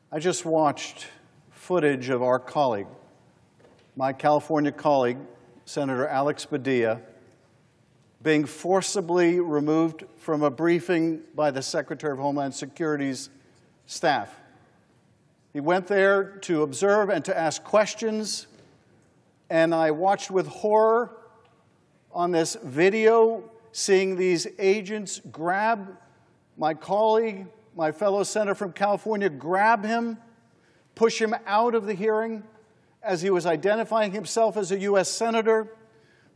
I just watched footage of our colleague, my California colleague, Senator Alex Padilla, being forcibly removed from a briefing by the Secretary of Homeland Security's staff. He went there to observe and to ask questions, and I watched with horror on this video, seeing these agents grab my colleague, my fellow senator from California, grab him, push him out of the hearing as he was identifying himself as a U.S. senator,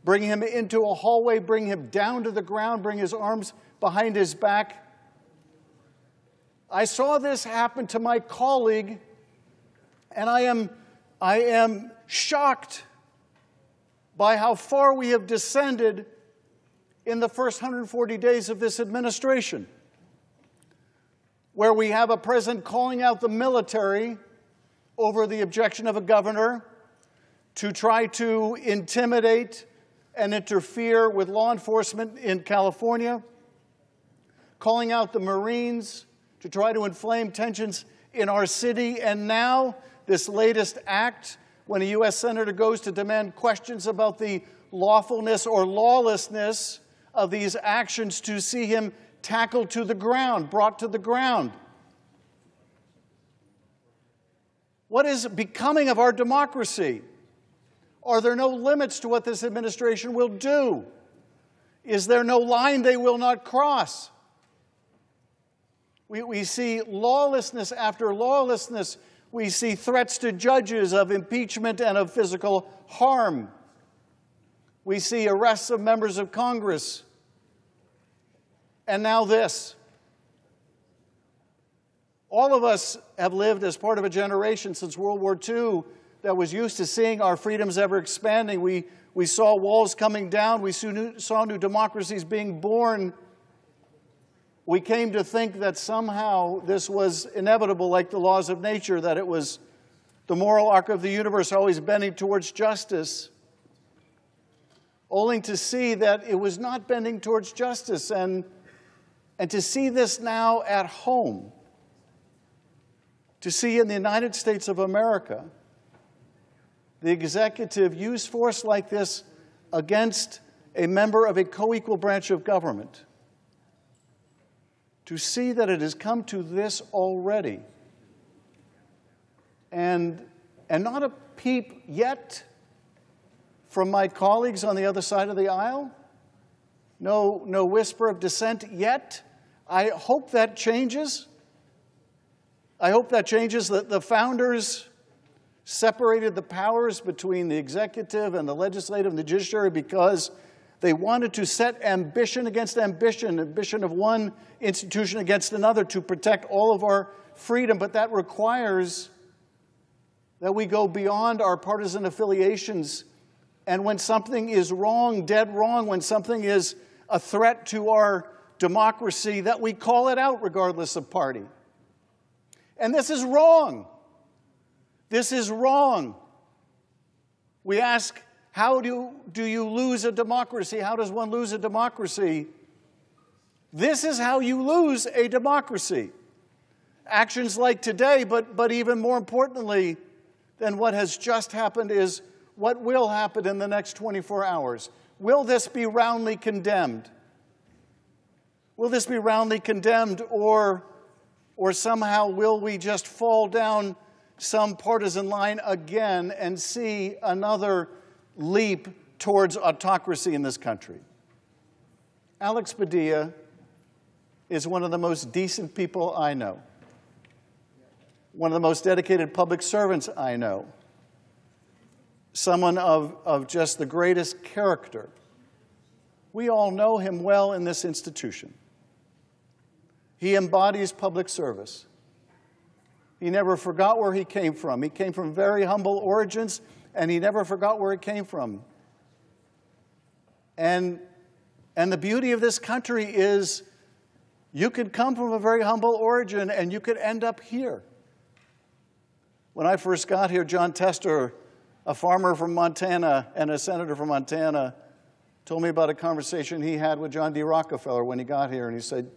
bring him into a hallway, bring him down to the ground, bring his arms behind his back. I saw this happen to my colleague, and I am shocked by how far we have descended in the first 140 days of this administration, where we have a president calling out the military over the objection of a governor to try to intimidate and interfere with law enforcement in California, calling out the Marines to try to inflame tensions in our city, and now this latest act when a U.S. senator goes to demand questions about the lawfulness or lawlessness of these actions, to see him tackled to the ground, brought to the ground. What is becoming of our democracy? Are there no limits to what this administration will do? Is there no line they will not cross? We see lawlessness after lawlessness. We see threats to judges of impeachment and of physical harm. We see arrests of members of Congress. And now this. All of us have lived as part of a generation since World War II that was used to seeing our freedoms ever expanding. We saw walls coming down. We saw new democracies being born. We came to think that somehow this was inevitable, like the laws of nature, that it was the moral arc of the universe always bending towards justice, only to see that it was not bending towards justice. And to see this now at home, to see in the United States of America the executive use force like this against a member of a co-equal branch of government, to see that it has come to this already, and not a peep yet from my colleagues on the other side of the aisle, no whisper of dissent yet. I hope that changes. I hope that changes. The founders separated the powers between the executive and the legislative and the judiciary because they wanted to set ambition against ambition, ambition of one institution against another to protect all of our freedom. But that requires that we go beyond our partisan affiliations. And when something is wrong, dead wrong, when something is a threat to our democracy, that we call it out regardless of party. And this is wrong. This is wrong. We ask, how do you lose a democracy? How does one lose a democracy? This is how you lose a democracy. Actions like today, but even more importantly than what has just happened is what will happen in the next 24 hours. Will this be roundly condemned? Will this be roundly condemned, or somehow will we just fall down some partisan line again and see another leap towards autocracy in this country? Alex Padilla is one of the most decent people I know, one of the most dedicated public servants I know, someone of just the greatest character. We all know him well in this institution. He embodies public service. He never forgot where he came from. He came from very humble origins, and he never forgot where he came from. And the beauty of this country is you could come from a very humble origin, and you could end up here. When I first got here, John Tester, a farmer from Montana and a senator from Montana, told me about a conversation he had with John D. Rockefeller when he got here, and he said,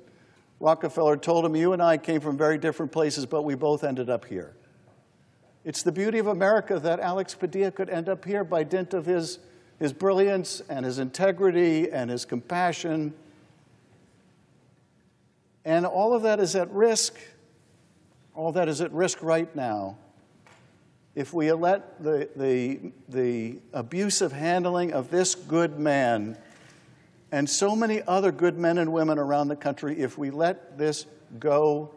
Rockefeller told him, "You and I came from very different places, but we both ended up here." It's the beauty of America that Alex Padilla could end up here by dint of his brilliance and his integrity and his compassion. And all of that is at risk. All that is at risk right now if we let the abusive handling of this good man and so many other good men and women around the country, if we let this go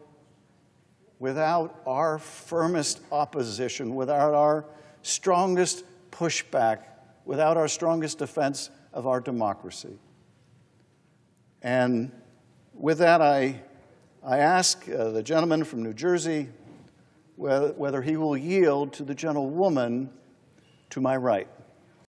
without our firmest opposition, without our strongest pushback, without our strongest defense of our democracy. And with that, I ask the gentleman from New Jersey whether he will yield to the gentlewoman to my right.